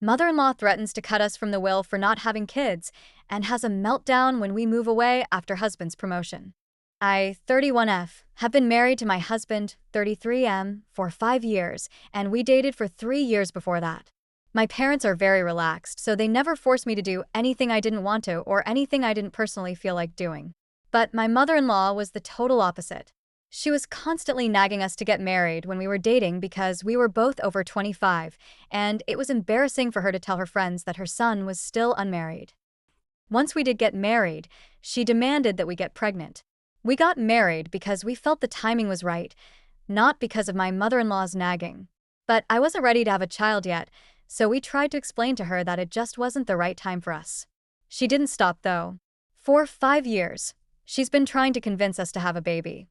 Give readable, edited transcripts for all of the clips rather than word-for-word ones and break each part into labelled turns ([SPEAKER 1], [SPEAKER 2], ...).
[SPEAKER 1] Mother-in-law threatens to cut us from the will for not having kids and has a meltdown when we move away after husband's promotion. I, 31F, have been married to my husband, 33M, for 5 years, and we dated for 3 years before that. My parents are very relaxed, so they never forced me to do anything I didn't want to or anything I didn't personally feel like doing. But my mother-in-law was the total opposite. She was constantly nagging us to get married when we were dating because we were both over 25, and it was embarrassing for her to tell her friends that her son was still unmarried. Once we did get married, she demanded that we get pregnant. We got married because we felt the timing was right, not because of my mother-in-law's nagging. But I wasn't ready to have a child yet, so we tried to explain to her that it just wasn't the right time for us. She didn't stop though. For 5 years, she's been trying to convince us to have a baby.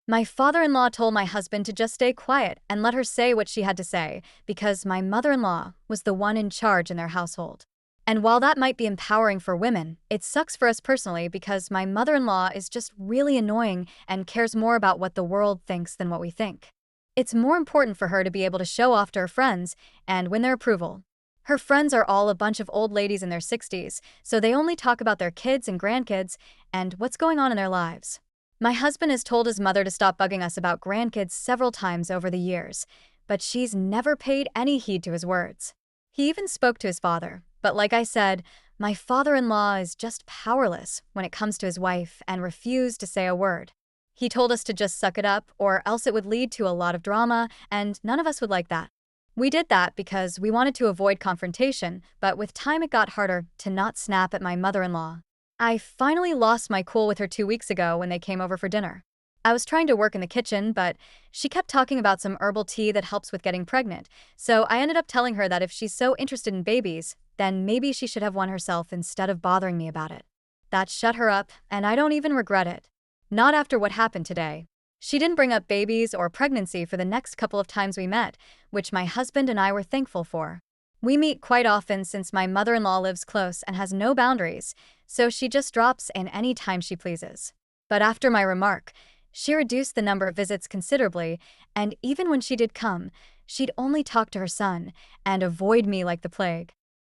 [SPEAKER 1] My father-in-law told my husband to just stay quiet and let her say what she had to say because my mother-in-law was the one in charge in their household. And while that might be empowering for women, it sucks for us personally because my mother-in-law is just really annoying and cares more about what the world thinks than what we think. It's more important for her to be able to show off to her friends and win their approval. Her friends are all a bunch of old ladies in their 60s, so they only talk about their kids and grandkids and what's going on in their lives. My husband has told his mother to stop bugging us about grandkids several times over the years, but she's never paid any heed to his words. He even spoke to his father, but like I said, my father-in-law is just powerless when it comes to his wife and refused to say a word. He told us to just suck it up or else it would lead to a lot of drama, and none of us would like that. We did that because we wanted to avoid confrontation, but with time it got harder to not snap at my mother-in-law. I finally lost my cool with her 2 weeks ago when they came over for dinner. I was trying to work in the kitchen, but she kept talking about some herbal tea that helps with getting pregnant, so I ended up telling her that if she's so interested in babies, then maybe she should have one herself instead of bothering me about it. That shut her up, and I don't even regret it. Not after what happened today. She didn't bring up babies or pregnancy for the next couple of times we met, which my husband and I were thankful for. We meet quite often since my mother-in-law lives close and has no boundaries, so she just drops in any time she pleases. But after my remark, she reduced the number of visits considerably, and even when she did come, she'd only talk to her son and avoid me like the plague.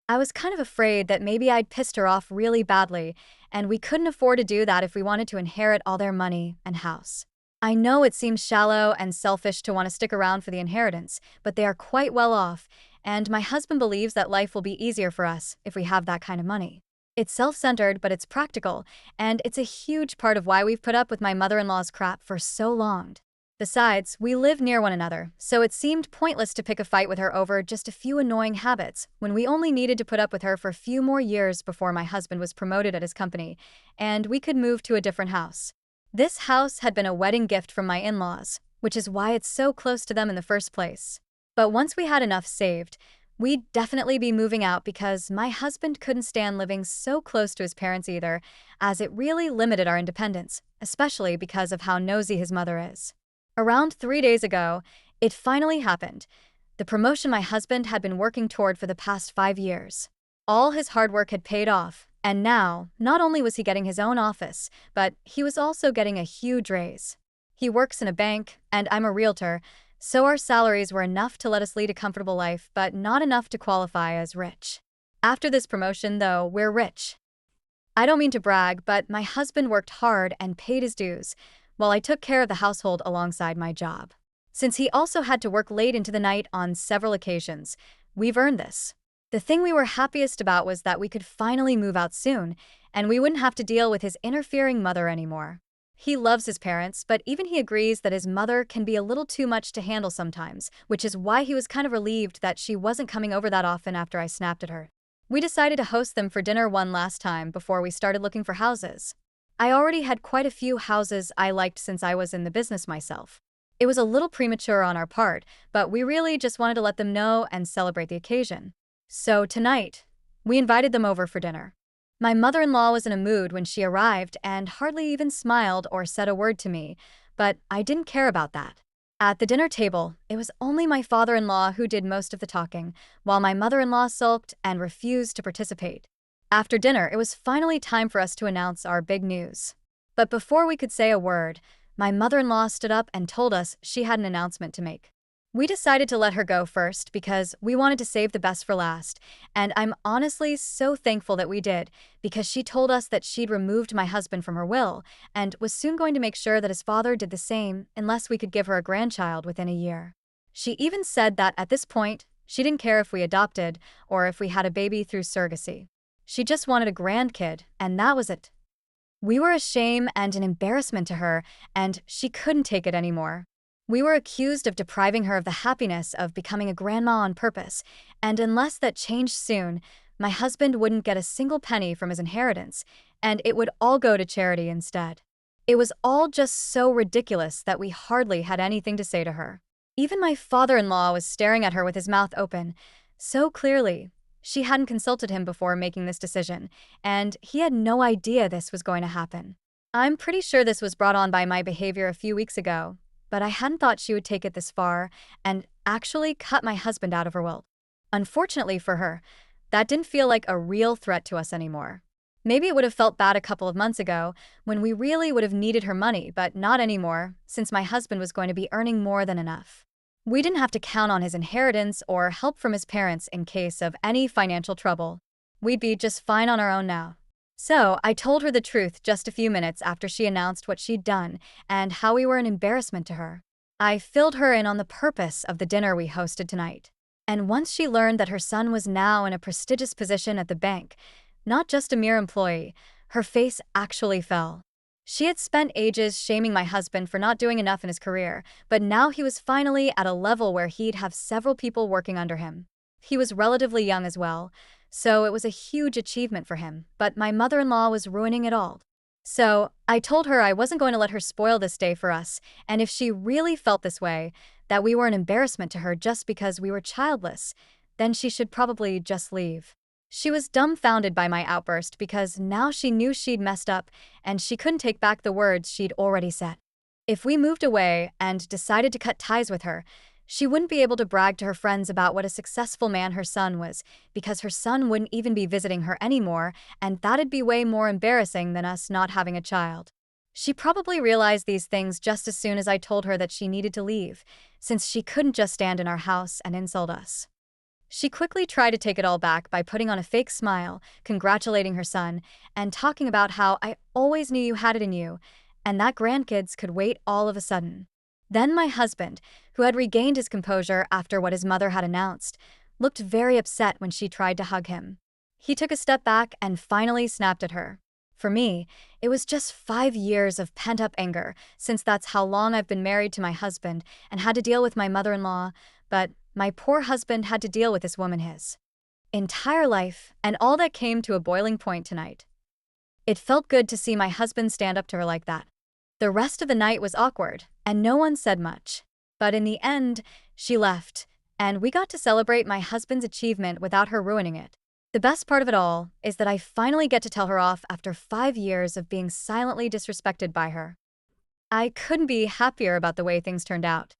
[SPEAKER 1] I was kind of afraid that maybe I'd pissed her off really badly, and we couldn't afford to do that if we wanted to inherit all their money and house. I know it seems shallow and selfish to want to stick around for the inheritance, but they are quite well off, and my husband believes that life will be easier for us if we have that kind of money. It's self-centered, but it's practical, and it's a huge part of why we've put up with my mother-in-law's crap for so long. Besides, we live near one another, so it seemed pointless to pick a fight with her over just a few annoying habits when we only needed to put up with her for a few more years before my husband was promoted at his company, and we could move to a different house. This house had been a wedding gift from my in-laws, which is why it's so close to them in the first place. But once we had enough saved, we'd definitely be moving out because my husband couldn't stand living so close to his parents either, as it really limited our independence, especially because of how nosy his mother is. Around 3 days ago, it finally happened. The promotion my husband had been working toward for the past 5 years. All his hard work had paid off, and now, not only was he getting his own office, but he was also getting a huge raise. He works in a bank, and I'm a realtor, so our salaries were enough to let us lead a comfortable life, but not enough to qualify as rich. After this promotion, though, we're rich. I don't mean to brag, but my husband worked hard and paid his dues, while I took care of the household alongside my job. Since he also had to work late into the night on several occasions, we've earned this. The thing we were happiest about was that we could finally move out soon, and we wouldn't have to deal with his interfering mother anymore. He loves his parents, but even he agrees that his mother can be a little too much to handle sometimes, which is why he was kind of relieved that she wasn't coming over that often after I snapped at her. We decided to host them for dinner one last time before we started looking for houses. I already had quite a few houses I liked since I was in the business myself. It was a little premature on our part, but we really just wanted to let them know and celebrate the occasion. So tonight, we invited them over for dinner. My mother-in-law was in a mood when she arrived and hardly even smiled or said a word to me, but I didn't care about that. At the dinner table, it was only my father-in-law who did most of the talking, while my mother-in-law sulked and refused to participate. After dinner, it was finally time for us to announce our big news. But before we could say a word, my mother-in-law stood up and told us she had an announcement to make. We decided to let her go first because we wanted to save the best for last, and I'm honestly so thankful that we did, because she told us that she'd removed my husband from her will and was soon going to make sure that his father did the same unless we could give her a grandchild within a year. She even said that at this point, she didn't care if we adopted or if we had a baby through surrogacy. She just wanted a grandkid, and that was it. We were a shame and an embarrassment to her, and she couldn't take it anymore. We were accused of depriving her of the happiness of becoming a grandma on purpose, and unless that changed soon, my husband wouldn't get a single penny from his inheritance, and it would all go to charity instead. It was all just so ridiculous that we hardly had anything to say to her. Even my father-in-law was staring at her with his mouth open, so clearly. She hadn't consulted him before making this decision, and he had no idea this was going to happen. I'm pretty sure this was brought on by my behavior a few weeks ago, but I hadn't thought she would take it this far and actually cut my husband out of her will. Unfortunately for her, that didn't feel like a real threat to us anymore. Maybe it would have felt bad a couple of months ago when we really would have needed her money, but not anymore, since my husband was going to be earning more than enough. We didn't have to count on his inheritance or help from his parents in case of any financial trouble. We'd be just fine on our own now. So I told her the truth just a few minutes after she announced what she'd done and how we were an embarrassment to her. I filled her in on the purpose of the dinner we hosted tonight. And once she learned that her son was now in a prestigious position at the bank, not just a mere employee, her face actually fell. She had spent ages shaming my husband for not doing enough in his career, but now he was finally at a level where he'd have several people working under him. He was relatively young as well, so it was a huge achievement for him, but my mother-in-law was ruining it all. So I told her I wasn't going to let her spoil this day for us, and if she really felt this way, that we were an embarrassment to her just because we were childless, then she should probably just leave. She was dumbfounded by my outburst because now she knew she'd messed up and she couldn't take back the words she'd already said. If we moved away and decided to cut ties with her, she wouldn't be able to brag to her friends about what a successful man her son was, because her son wouldn't even be visiting her anymore, and that'd be way more embarrassing than us not having a child. She probably realized these things just as soon as I told her that she needed to leave, since she couldn't just stand in our house and insult us. She quickly tried to take it all back by putting on a fake smile, congratulating her son, and talking about how I always knew you had it in you, and that grandkids could wait all of a sudden. Then my husband, who had regained his composure after what his mother had announced, looked very upset when she tried to hug him. He took a step back and finally snapped at her. For me, it was just 5 years of pent-up anger, since that's how long I've been married to my husband and had to deal with my mother-in-law, but my poor husband had to deal with this woman his entire life, and all that came to a boiling point tonight. It felt good to see my husband stand up to her like that. The rest of the night was awkward, and no one said much. But in the end, she left, and we got to celebrate my husband's achievement without her ruining it. The best part of it all is that I finally get to tell her off after 5 years of being silently disrespected by her. I couldn't be happier about the way things turned out.